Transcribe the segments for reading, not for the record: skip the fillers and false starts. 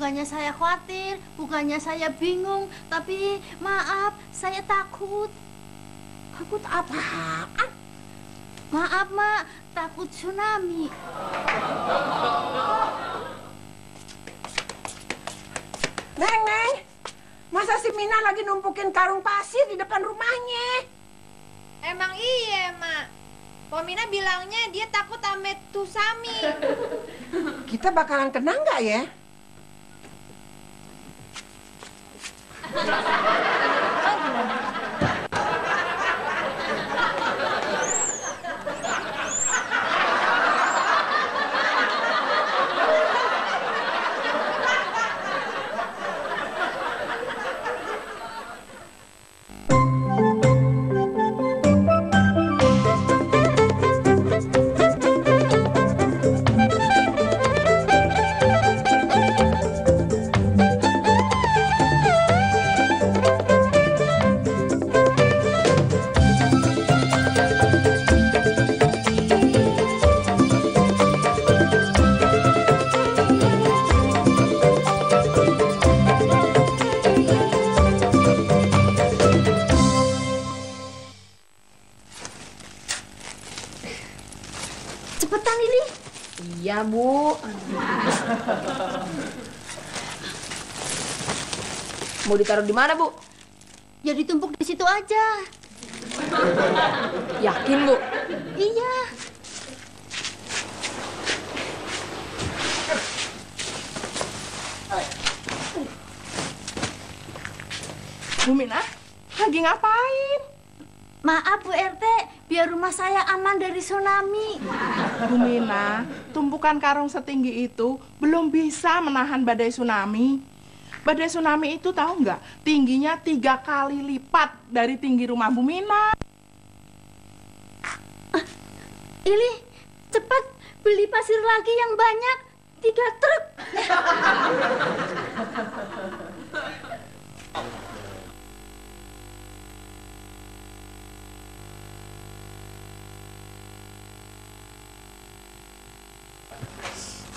bukannya saya khawatir, bukannya saya bingung, tapi maaf, saya takut. Takut apaan? Maaf, Mak, takut tsunami. Neng, masa si Mina lagi numpukin karung pasir di depan rumahnya? Emang iya, Mak. Pomina bilangnya dia takut sama tsunami. Kita bakalan kena nggak ya? Cepetan, Lili. Iya, Bu. Mau ditaruh di mana, Bu? Ya ditumpuk di situ aja. Yakin, Bu? Iya. Bu Mina, lagi ngapain? Maaf, Bu RT, biar rumah saya aman dari tsunami. Bu Mina, tumpukan karung setinggi itu belum bisa menahan badai tsunami. Badai tsunami itu tahu nggak? Tingginya 3 kali lipat dari tinggi rumah Bu Mina. Ili, cepat beli pasir lagi yang banyak. 3 truk.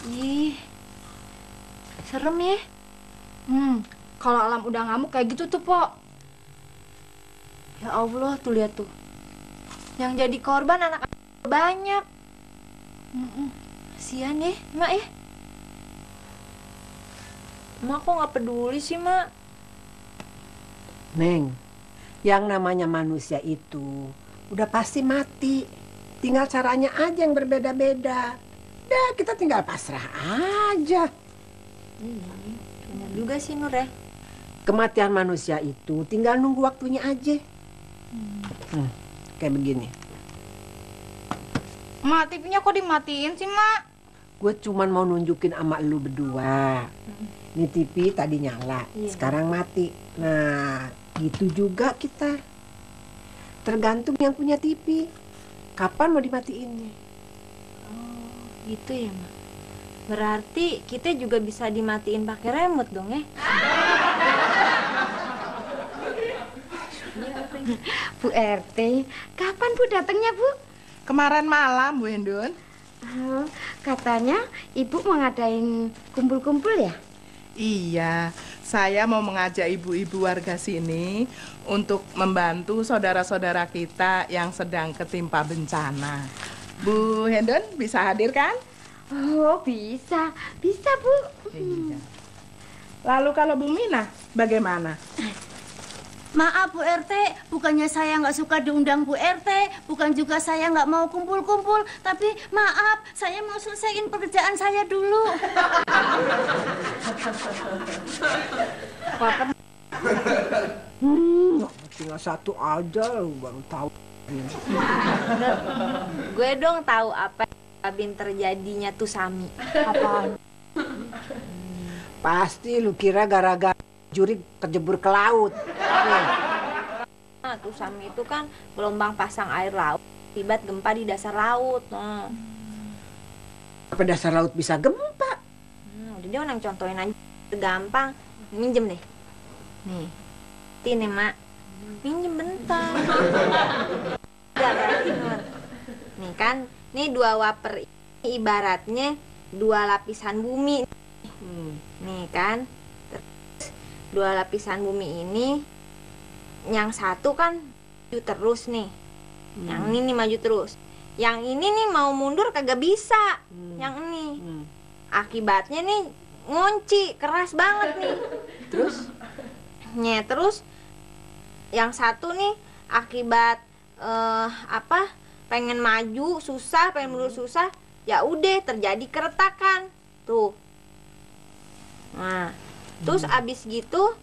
Ih, serem ya. Kalau alam udah ngamuk kayak gitu tuh, Pok. Ya Allah, tuh lihat tuh. Yang jadi korban anak banyak. Kasian ya, Mak ya. Mak kok nggak peduli sih, Mak? Neng, yang namanya manusia itu udah pasti mati. Tinggal caranya aja yang berbeda-beda. Dah, kita tinggal pasrah aja. Benar juga sih, Nur ya. Kematian manusia itu tinggal nunggu waktunya aja. Kayak begini. Mak, TV-nya kok dimatiin sih, Mak? Gue cuman mau nunjukin sama lu berdua. Nih TV tadi nyala, sekarang mati. Nah, gitu juga kita. Tergantung yang punya TV. Kapan mau dimatiinnya? Gitu ya, Mak. Berarti kita juga bisa dimatiin pakai remote dong ya? Bu RT, kapan Bu datangnya, Bu? Kemarin malam, Bu Hendun. Oh, katanya Ibu mau ngadain kumpul-kumpul ya? Iya, saya mau mengajak ibu-ibu warga sini untuk membantu saudara-saudara kita yang sedang ketimpa bencana. Bu Hendon bisa hadir kan? Oh, bisa. Bisa, Bu. Iya. Lalu kalau Bu Mina bagaimana? Maaf, Bu RT. Bukannya saya nggak suka diundang Bu RT. Bukan juga saya nggak mau kumpul-kumpul. Tapi maaf, saya mau selesaiin pekerjaan saya dulu. Tinggal satu aja, lu baru tahu. Gue dong tahu apa yang terjadinya tsunami. Apaan? Pasti lu kira gara-gara juri terjebur ke laut. Nah, tsunami itu kan gelombang pasang air laut akibat gempa di dasar laut. Apa dasar laut bisa gempa? Udah dia orang contohin aja gampang. Minjem deh. Nih. Ini, Mak. Minjem bentar. Enggak berarti, Nur. Nih kan, nih 2 waper ini ibaratnya 2 lapisan bumi. Nih kan, terus 2 lapisan bumi ini, yang satu kan maju terus nih, yang ini nih maju terus, yang ini nih mau mundur kagak bisa, yang ini, akibatnya nih ngunci keras banget nih, terus yang satu nih akibat pengen maju susah, pengen mundur susah, ya udah terjadi keretakan tuh. Nah, terus abis gitu,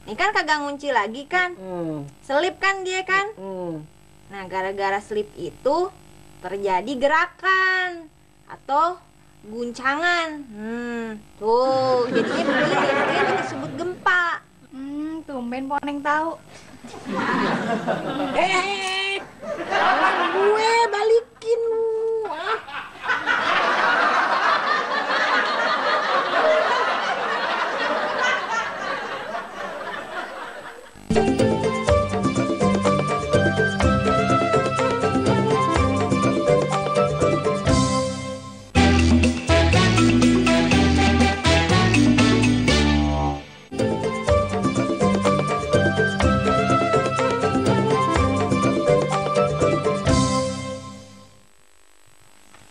ini kan kagak ngunci lagi kan, selip kan dia kan. Nah, gara-gara selip itu terjadi gerakan atau guncangan. Tuh, jadinya begini, makanya disebut gempa. Tumben Poneng tahu. Gue balikin lu.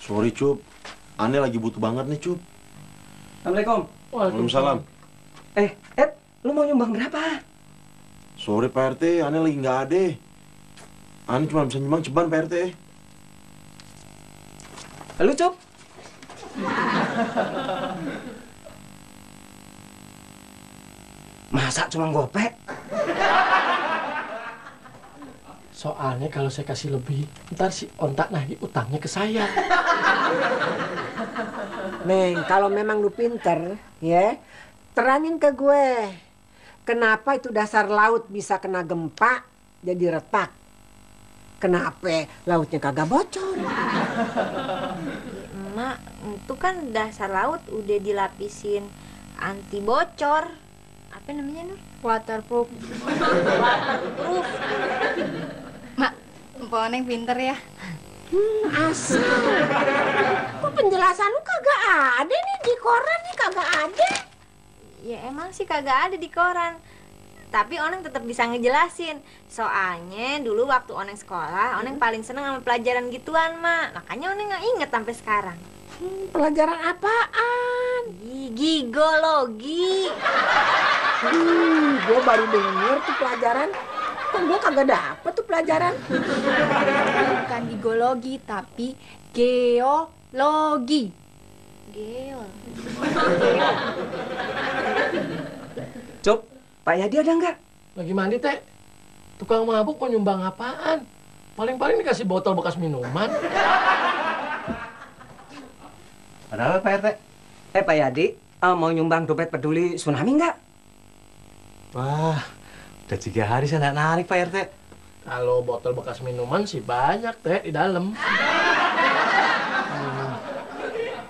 Sorry Cup, Ane lagi butuh banget nih Cup. Assalamualaikum. Waalaikumsalam. Ed, lu mau nyumbang berapa? Sorry Pak RT, Ane lagi nggak ada. Ane cuma bisa nyumbang ceban Pak RT. Lu Cup? Masa cuma gopek? Soalnya kalau saya kasih lebih, ntar si ontak nagih utangnya ke saya. Neng, kalau memang lu pinter, ya, terangin ke gue. Kenapa itu dasar laut bisa kena gempa jadi retak? Kenapa lautnya kagak bocor? Emak, itu kan dasar laut udah dilapisin anti bocor. Apa namanya, Nur? Waterproof. Waterproof. Mak, Poneng pinter ya. Asal. Kok penjelasan lu kagak ada nih di koran nih, kagak ada. Ya emang sih kagak ada di koran. Tapi Oneng tetap bisa ngejelasin. Soalnya dulu waktu Oneng sekolah, Oneng paling seneng sama pelajaran gituan, Mak. Makanya Oneng nggak inget sampai sekarang. Pelajaran apaan? Gigologi. Gue baru denger tuh pelajaran. Kok gue kagak dapet tuh pelajaran? Bukan gigologi, tapi geologi. Geo. Cup, Pak Yadi ada nggak? Lagi mandi, Teh. Tukang mabuk mau nyumbang apaan? Paling-paling dikasih botol bekas minuman. Ada apa Pak RT? Pak Yadi, mau nyumbang dompet peduli tsunami nggak? Wah, udah 3 hari saya nggak narik Pak RT. Kalau botol bekas minuman sih banyak, Teh, di dalam.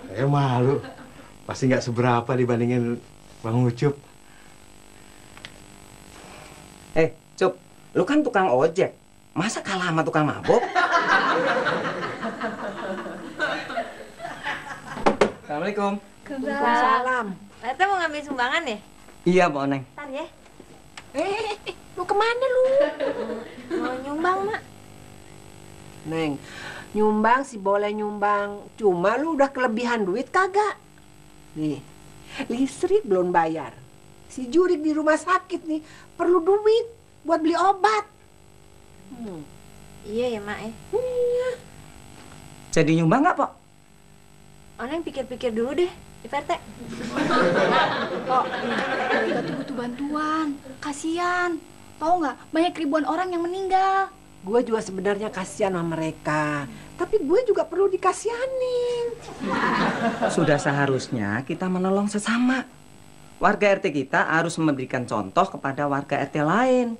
Saya malu. Pasti nggak seberapa dibandingin Bang Ucup. Cup, lu kan tukang ojek. Masa kalah sama tukang mabuk? Assalamualaikum. Waalaikumsalam. Ternyata mau ngambil sumbangan ya? Iya, Pak Oneng. Ntar ya. Lu kemana lu? Mau nyumbang, Mak. Neng, nyumbang sih boleh nyumbang. Cuma lu udah kelebihan duit kagak? Nih, listrik belum bayar. Si Jurik di rumah sakit nih perlu duit buat beli obat. Iya ya, Mak ya. Jadi nyumbang nggak, Pak? Oneng pikir-pikir dulu deh, di PRT. Kok mereka tuh butuh bantuan. Kasian. Tahu nggak? Banyak ribuan orang yang meninggal. Gue juga sebenarnya kasihan sama mereka. Tapi gue juga perlu dikasihanin. Sudah seharusnya kita menolong sesama. Warga RT kita harus memberikan contoh kepada warga RT lain.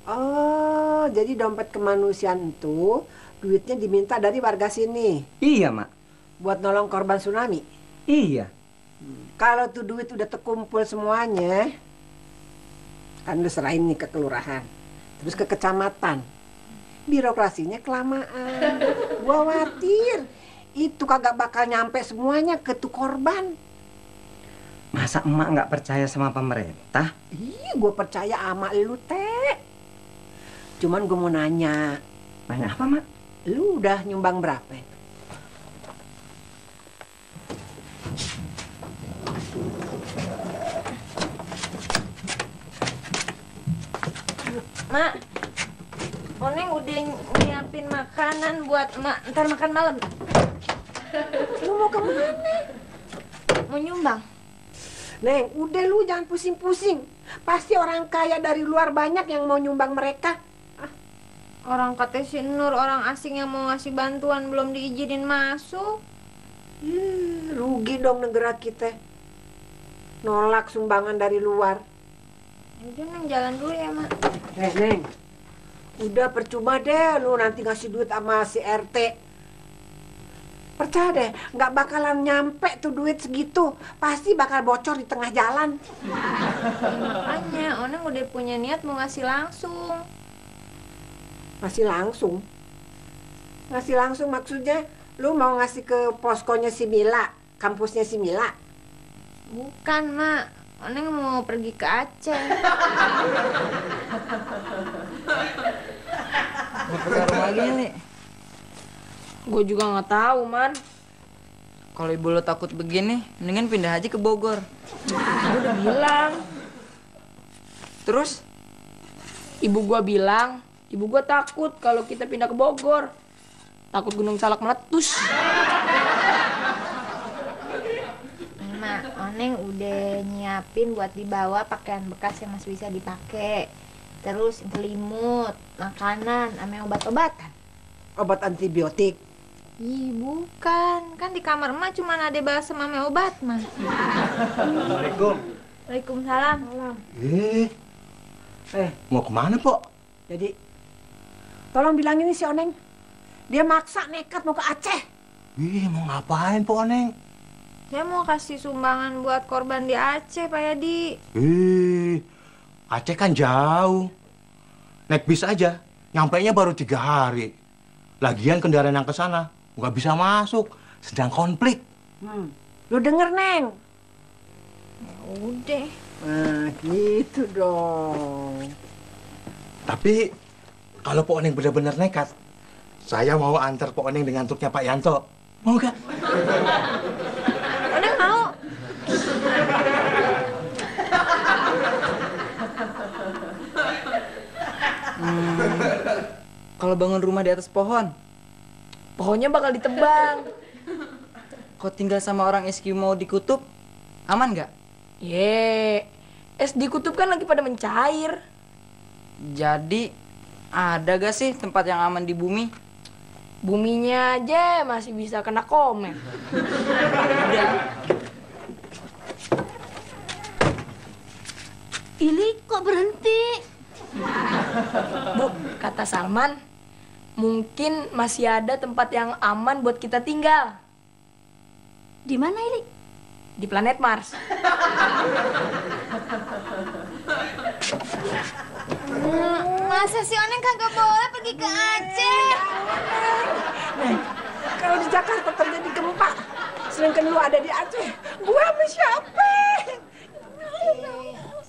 Oh, jadi dompet kemanusiaan itu duitnya diminta dari warga sini Iya, Mak. buat nolong korban tsunami. Iya. Kalau tuh duit udah terkumpul semuanya, kan lu serahin nih ke kelurahan, terus ke kecamatan. Birokrasinya kelamaan. Gua khawatir itu kagak bakal nyampe semuanya ke tuh korban. Masa emak nggak percaya sama pemerintah? Ih, gue percaya sama lu, Teh. Cuman gue mau nanya. Nanya apa, Mak? Lu udah nyumbang berapa? Mak, Oneng udah nyiapin makanan buat emak ntar makan malam. Lu mau kemana? Mau nyumbang. Neng, udah lu jangan pusing-pusing. Pasti orang kaya dari luar banyak yang mau nyumbang mereka. Orang kata si Nur, orang asing yang mau ngasih bantuan belum diizinin masuk. Rugi dong negara kita. Nolak sumbangan dari luar. Udah Neng, jalan dulu ya, Mak. Neng, udah percuma deh lu nanti ngasih duit sama si RT. Percaya deh, nggak bakalan nyampe tuh duit segitu. Pasti bakal bocor di tengah jalan. Makanya, Oneng udah punya niat mau ngasih langsung. Ngasih langsung? Ngasih langsung maksudnya lu mau ngasih ke poskonya si Mila, kampusnya si Mila? Bukan, Mak. Oneng mau pergi ke Aceh. Mau ke rumah lagi nih. Gue juga nggak tahu, Man. Kalau ibu lo takut begini, mendingan pindah aja ke Bogor. Gue udah bilang. Terus? Ibu gua bilang, ibu gua takut kalau kita pindah ke Bogor. Takut gunung salak meletus. Mak, Oneng udah nyiapin buat dibawa pakaian bekas yang masih bisa dipakai. Terus selimut, makanan, sama obat-obatan. Obat antibiotik. Ih, bukan. Kan di kamar emak cuma ada balsam sama obat, Mak. Assalamualaikum. Waalaikumsalam. Mau kemana, Pok? Jadi, tolong bilangin nih si Oneng. Dia maksa nekat mau ke Aceh. Mau ngapain, Pok Oneng? Saya mau kasih sumbangan buat korban di Aceh, Pak Yadi. Aceh kan jauh. Naik bis aja, nyampainya baru 3 hari. Lagian kendaraan yang ke sana nggak bisa masuk, sedang konflik. Lu denger, Neng? Udah. Nah, gitu dong. Tapi kalau Pok Oneng benar-benar nekat, saya mau antar Pok Oneng dengan truknya Pak Yanto. Mau gak? Oneng mau. Kalau bangun rumah di atas pohon, Pohonnya bakal ditebang. kau tinggal sama orang Eskimo di kutub, aman nggak? Es di kutub kan lagi pada mencair. Jadi, ada gak sih tempat yang aman di bumi? Buminya aja masih bisa kena komen. Ili kok berhenti? Bu, kata Salman, mungkin masih ada tempat yang aman buat kita tinggal. Di mana Ili? Di planet Mars. Masa si Oneng kagak boleh pergi ke Aceh? Kalau di Jakarta terjadi gempa, sedangkan lu ada di Aceh, gua sama siapa?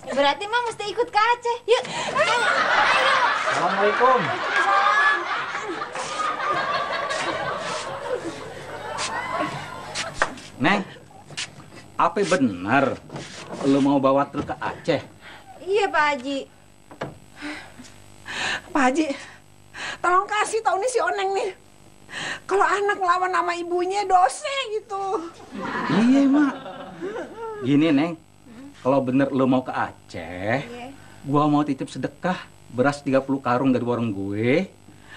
Berarti mah mesti ikut ke Aceh. Yuk. Assalamualaikum. Neng, apa benar lo mau bawa truk ke Aceh? Iya, Pak Haji. Pak Haji, tolong kasih tau nih si Oneng nih. Kalau anak ngelawan sama ibunya dosa gitu. Iya, Mak. Gini, Neng. Kalau bener lo mau ke Aceh, gua mau titip sedekah beras 30 karung dari warung gue.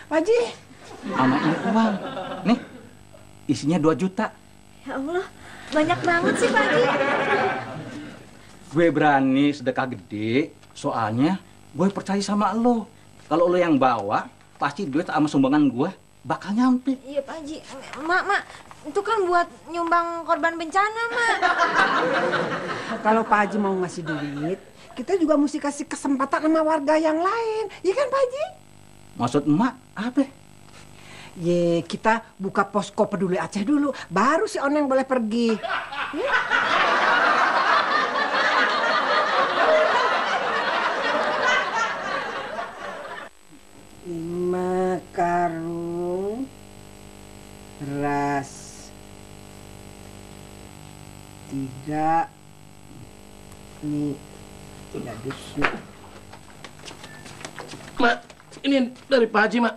Pak Haji. Sama ini uang. Nih, isinya 2 juta. Ya Allah, banyak banget sih Pak Haji. Gue berani sedekah gede, soalnya gue percaya sama lo. Kalau lo yang bawa, pasti duit sama sumbangan gue bakal nyampe. Iya, Pak Haji. Mak, itu kan buat nyumbang korban bencana, Mak. Kalau Pak Haji mau ngasih duit, kita juga mesti kasih kesempatan sama warga yang lain. Iya kan Pak Haji? Maksud emak apa? Ye, kita buka posko peduli Aceh dulu, baru si Oneng boleh pergi. Tidak. Ini tidak dusu. Mak, ini dari Pak Haji, Mak.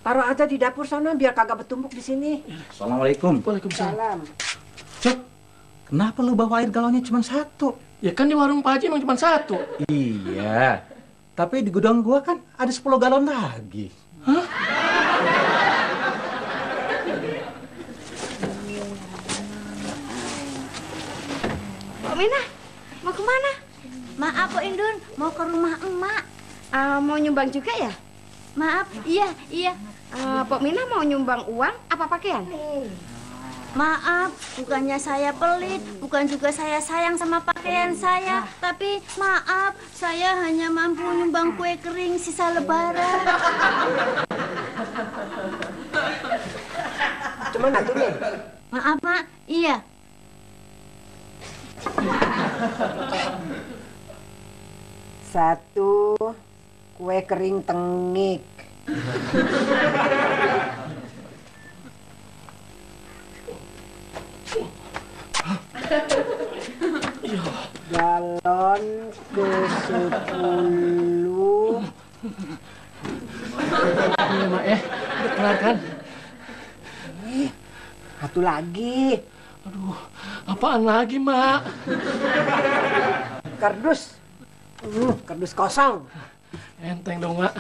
Taruh aja di dapur sana biar kagak bertumpuk di sini. Assalamualaikum. Waalaikumsalam. Salam. Cok, kenapa lu bawa air galonnya cuma satu? Ya kan di warung Pak Haji emang cuma satu. Iya, tapi di gudang gua kan ada 10 galon lagi. Pak Mina, mau kemana? Maaf, Pak Indun, mau ke rumah emak. Mau nyumbang juga ya? Maaf, iya. Pok Mina mau nyumbang uang apa pakaian? Maaf, bukannya saya pelit, bukan juga saya sayang sama pakaian saya, tapi maaf, saya hanya mampu nyumbang kue kering sisa lebaran. Cuman aturin. Maaf, Mak. Iya. Satu kue kering tengik. Galon ke-10. Iya, Mak ya. Udah kelar kan? Satu lagi. Aduh, apaan lagi, Mak? Kardus. Kardus kosong. Enteng dong, Mak.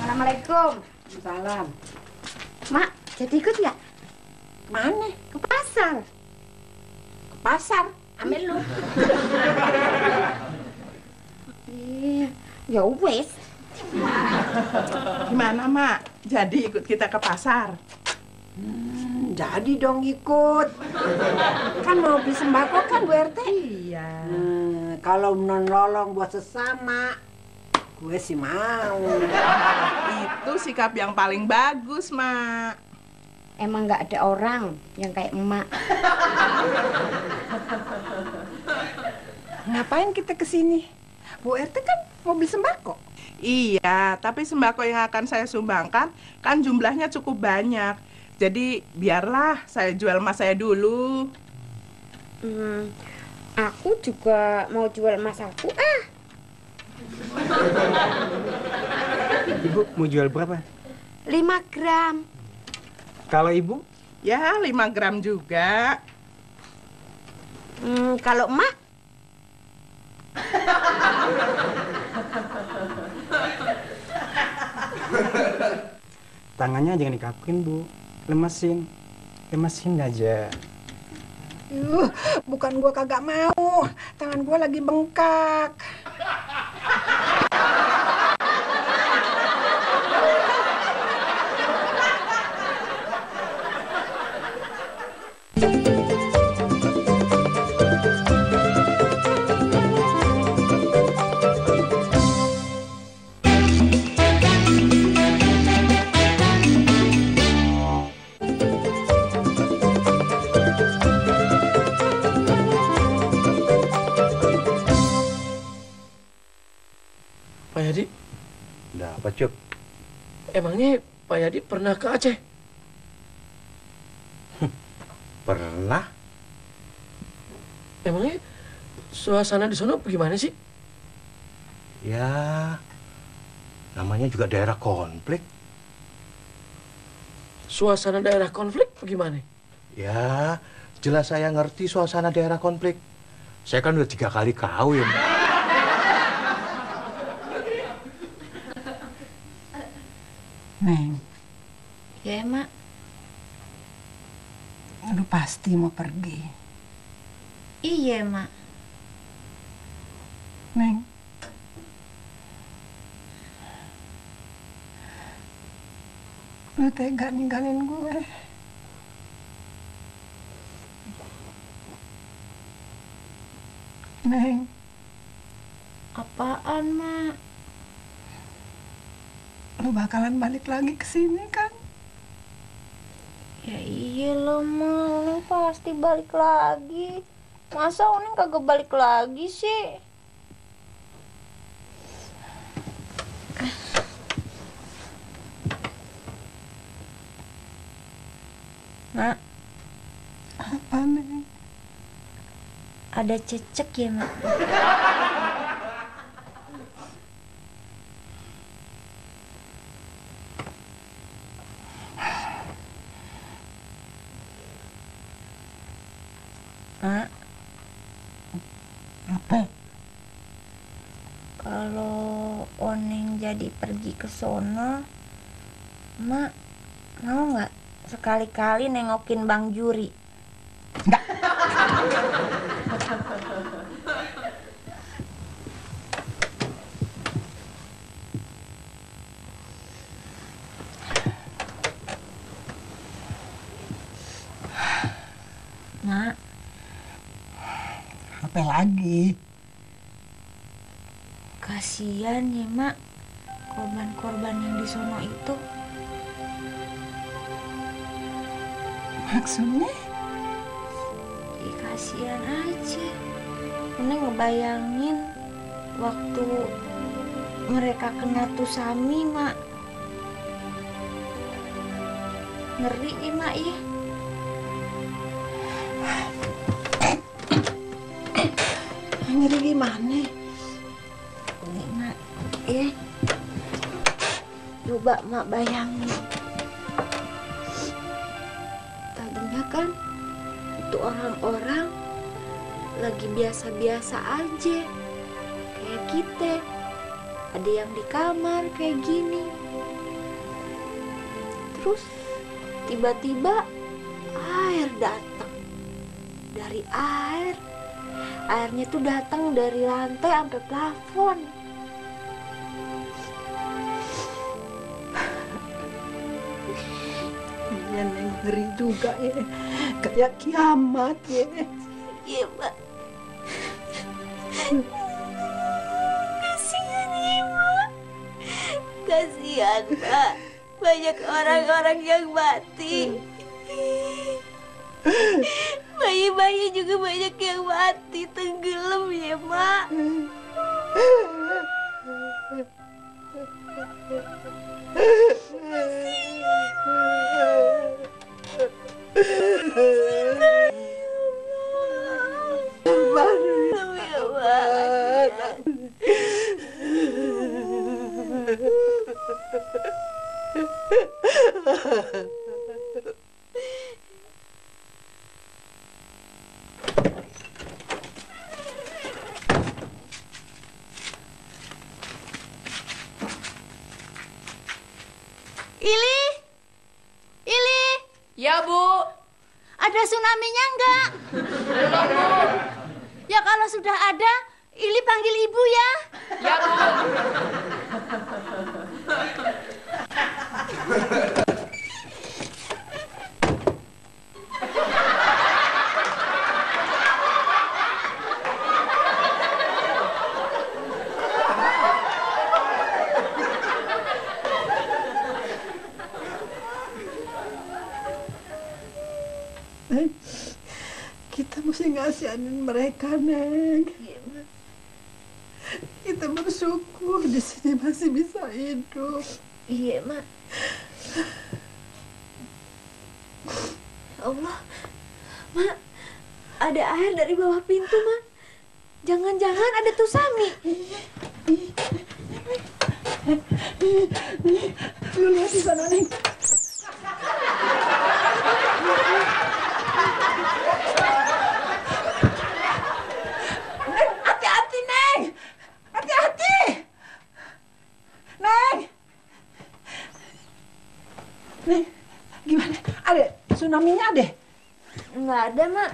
Assalamualaikum. Salam. Mak, jadi ikut nggak? Mana? Ke pasar. Ke pasar. Ambil lu. Ya wes. Gimana, Mak? Jadi ikut kita ke pasar? Jadi dong ikut. Kan mau beli sembako kan Bu RT? Iya. Kalau menolong buat sesama, gue sih mau. Itu sikap yang paling bagus, Mak. Emang nggak ada orang yang kayak emak. Ngapain kita kesini? Bu RT kan mau beli sembako. Iya, tapi sembako yang akan saya sumbangkan kan jumlahnya cukup banyak. Jadi biarlah saya jual emas saya dulu. Aku juga mau jual emas aku. Ibu mau jual berapa? 5 gram. Kalau ibu? Ya, 5 gram juga. Kalau emak? Tangannya jangan dikakuin, Bu. Lemesin aja. Bukan gua kagak mau. Tangan gua lagi bengkak. Pak Yadi, Udah apa, Cuk? emangnya Pak Yadi pernah ke Aceh? Pernah? Emangnya suasana di sana gimana sih? Ya, namanya juga daerah konflik. Suasana daerah konflik bagaimana? Ya, jelas saya ngerti suasana daerah konflik. Saya kan udah 3 kali kawin. Neng, Ya, Mak. lu pasti mau pergi. Iya, Mak. Neng, Lu tega ninggalin gue. Neng. Apaan, Mak? Lu bakalan balik lagi ke sini kan? Ya iyalah, Mak. Uning pasti balik lagi. Masa Uning kagak balik lagi sih? Mak. Apa, Neng? Ada cecek ya, Mak? Mak. Apa? Kalau Oning jadi pergi ke sono, Mak mau nggak sekali-kali nengokin Bang Juri? Mak. Apa lagi? Kasian ya, Mak, korban-korban yang di sono itu. Maksudnya? Ya, kasian aja. Neng ngebayangin waktu mereka kena tusami, Mak. Ngeri ya, Mak ya. Ngeri gimana? Nih, Mak, ya. Coba Mak bayangin. Tadinya kan itu orang-orang lagi biasa-biasa aja. Kayak kita. Ada yang di kamar kayak gini. Terus tiba-tiba air datang. Dari airnya tuh datang dari lantai sampai plafon. Iya, Neng, ngeri juga ya. Kayak kiamat ya. Iya, Mbak. Kasihan ya, Mbak. Kasihan, Mbak. Banyak orang-orang yang mati. Bayi-bayi juga banyak yang mati, tenggelam ya, Mak. Ili. Ya, Bu. Ada tsunami-nya enggak? Belum, Bu. Ya kalau sudah ada, Ili panggil ibu ya. Ya, Bu. Neng, kita mesti ngasihanin mereka, Neng. Kita bersyukur di sini masih bisa hidup. Iya, Mak. Allah, Mak, ada air dari bawah pintu, Mak. Jangan-jangan ada tusami. Lu lihat di sana, Neng. Hati-hati, Neng. Hati-hati. Neng. Neng, gimana? Ada tsunami-nya ada? Nggak ada, Mak.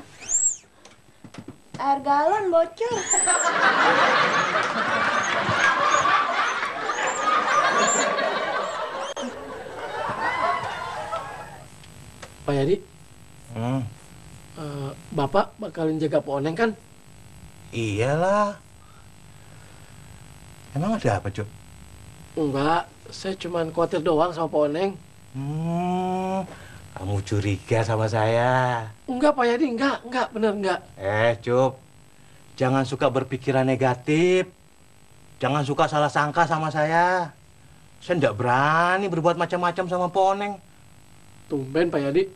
Air galon bocor. Pak Yadi, Hmm, Bapak bakalin jaga Pak Oneng kan? iyalah. Emang ada apa, Cuk? Enggak, saya cuma khawatir doang sama Pak Oneng. Kamu curiga sama saya. Enggak Pak Yadi, enggak, bener enggak. Cup. Jangan suka berpikiran negatif. Jangan suka salah sangka sama saya. Saya enggak berani berbuat macam-macam sama Pak Oneng. Tumben Pak Yadi.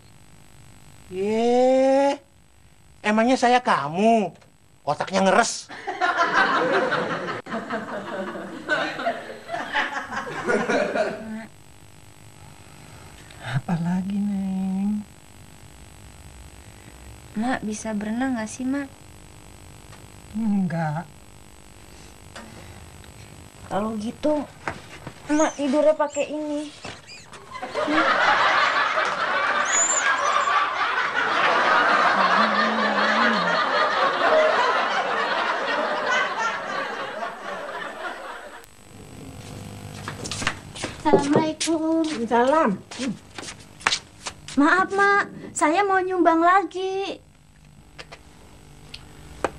Emangnya saya kamu? Otaknya ngeres. Apa lagi, Neng? Mak bisa berenang gak sih, Mak? Enggak. Kalau gitu, Mak tidurnya pakai ini. Assalamualaikum. Salam. Maaf, Mak. Saya mau nyumbang lagi.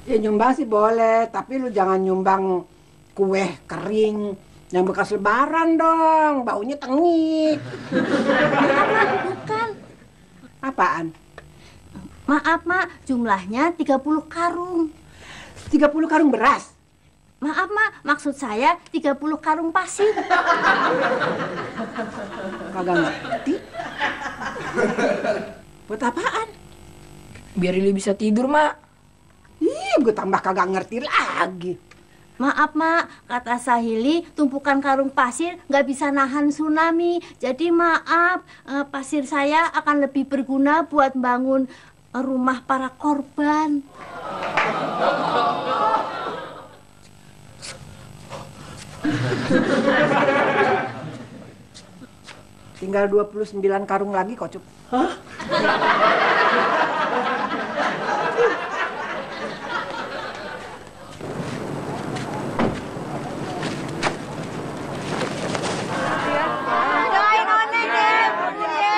Ya nyumbang sih boleh, tapi lu jangan nyumbang kue kering yang bekas lebaran dong. Baunya tengik. Bukan. Apaan? Maaf, Mak. Jumlahnya 30 karung. 30 karung beras? Maaf, Mak. Maksud saya 30 karung pasir. Kagak ngerti. Buat apaan? Biar Lili bisa tidur, Mak. Ih, gue tambah kagak ngerti lagi. Maaf, Mak. Kata Sahili, tumpukan karung pasir nggak bisa nahan tsunami. Jadi maaf, pasir saya akan lebih berguna buat bangun rumah para korban. Tinggal 29 karung lagi kok, Cup. Hah? Doain Oneng ya, Bu ya.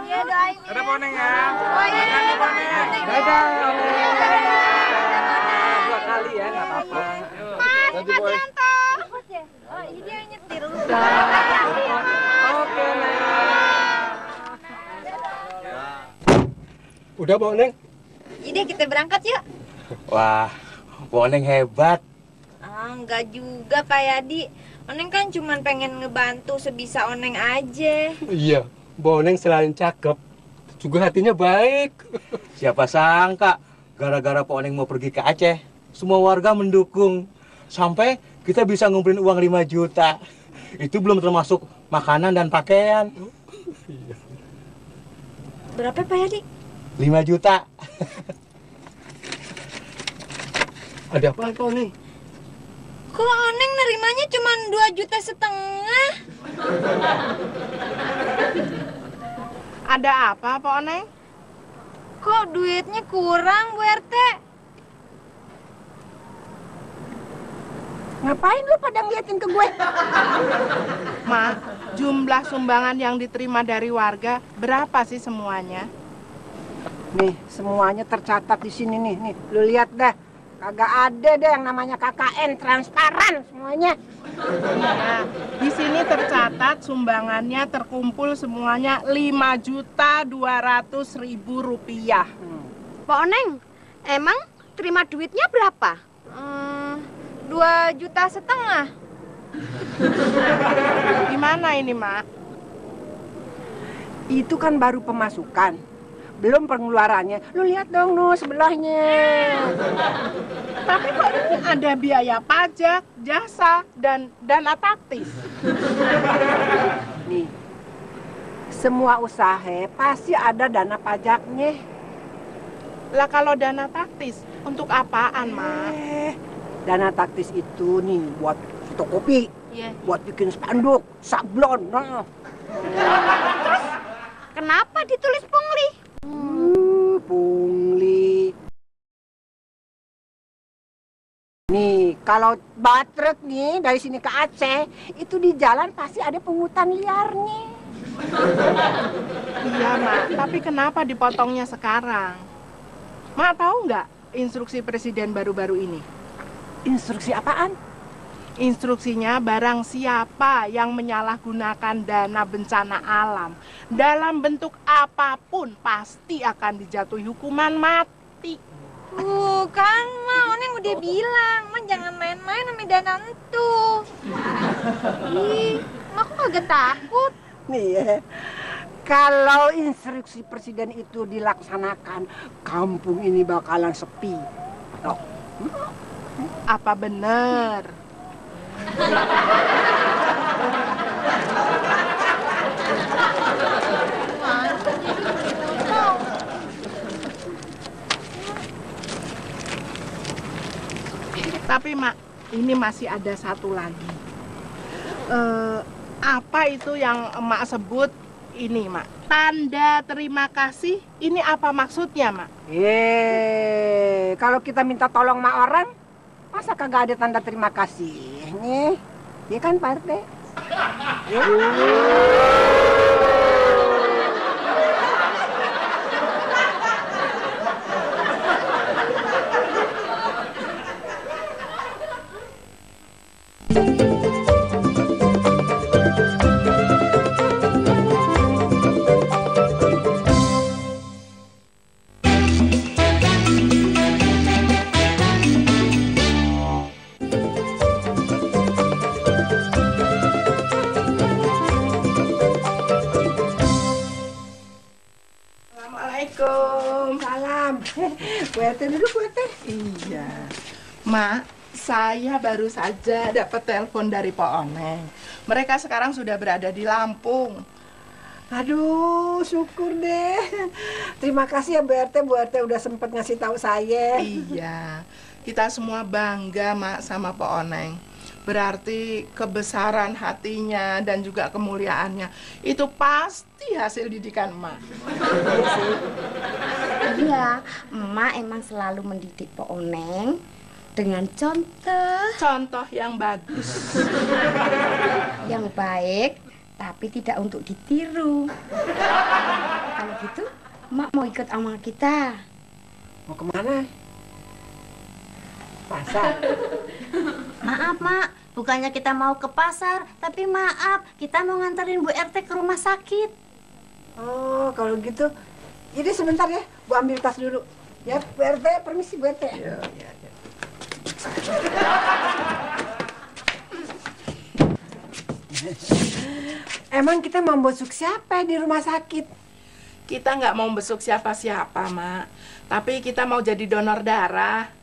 Iya, doain ya. Ada Oneng ya. Oh iya, Dadah. Dua kali ya, nggak apa-apa. Mas Yanto. Oh, ini dia yang nyetir. Oke, Neng. Udah Pak Oneng? Jadi kita berangkat yuk. Wah, Pak Oneng hebat. Enggak juga Pak Yadi. Oneng kan cuma pengen ngebantu sebisa Oneng aja. Iya, Pak Oneng selain cakep, juga hatinya baik. Siapa sangka gara-gara Pak Oneng mau pergi ke Aceh, semua warga mendukung. Sampai kita bisa ngumpulin uang 5 juta. Itu belum termasuk makanan dan pakaian. Berapa Pak Yadi? 5 juta. Ada apa Pak Oneng? Kok Oneng nerimanya cuma 2,5 juta? Ada apa, Pak Oneng? Kok duitnya kurang, Bu RT? Ngapain lu pada ngeliatin ke gue? Ma, jumlah sumbangan yang diterima dari warga berapa sih semuanya? Nih, semuanya tercatat di sini nih. Nih, lu lihat dah. Kagak ada deh yang namanya KKN, transparan semuanya. Nah, di sini tercatat sumbangannya terkumpul semuanya 5.200.000 rupiah. Pak Oneng, emang terima duitnya berapa? 2,5 juta. Gimana ini, Mak? Itu kan baru pemasukan. Belum pengeluarannya. Lu lihat dong no sebelahnya. Tapi kok ini ada biaya pajak, jasa, dan dana taktis? Nih, semua usaha pasti ada dana pajaknya. Lah kalau dana taktis, untuk apaan, Mak? Dana taktis itu nih buat fotokopi, buat bikin spanduk, sablon. Nah. Terus kenapa ditulis pungli? Pungli. Nih, kalau batrek nih dari sini ke Aceh, itu di jalan pasti ada pungutan liarnya. Iya, Mak. Tapi kenapa dipotongnya sekarang? Mak tahu nggak instruksi presiden baru-baru ini? Instruksi apaan? Instruksinya barang siapa yang menyalahgunakan dana bencana alam dalam bentuk apapun pasti akan dijatuhi hukuman mati. Tuh kan, Ma, Oneng udah bilang, Ma jangan main-main sama dana itu. Ih, Ma kok kagak takut? Nih ya, kalau instruksi presiden itu dilaksanakan, kampung ini bakalan sepi. Oh. Apa bener? Tapi Mak, ini masih ada satu lagi. Apa itu yang Mak sebut ini, Mak? Tanda terima kasih. Ini apa maksudnya, Mak? Kalau kita minta tolong sama orang, masa kagak ada tanda terima kasih? Nih, ya kan Pak RT? Assalamualaikum. Salam. Bu RT duduk, Bu RT. Iya. Mak, saya baru saja dapat telepon dari Pak Oneng. Mereka sekarang sudah berada di Lampung. Aduh, syukur deh. Terima kasih ya Bu RT udah sempet ngasih tahu saya. Iya, kita semua bangga, Mak, sama Pak Oneng. Berarti kebesaran hatinya dan juga kemuliaannya itu pasti hasil didikan Mak. Iya, Emak emang selalu mendidik Pak Oneng dengan contoh yang bagus, yang baik, tapi tidak untuk ditiru. Kalau gitu, Emak mau ikut sama kita. Mau kemana? Pasar. Maaf, Mak. Bukannya kita mau ke pasar, tapi maaf, kita mau nganterin Bu RT ke rumah sakit. Oh, kalau gitu, jadi sebentar ya, Bu ambil tas dulu. Ya, Bu RT, permisi Bu RT. Ya. Emang kita mau besuk siapa di rumah sakit? Kita nggak mau besuk siapa-siapa, Mak. Tapi kita mau jadi donor darah.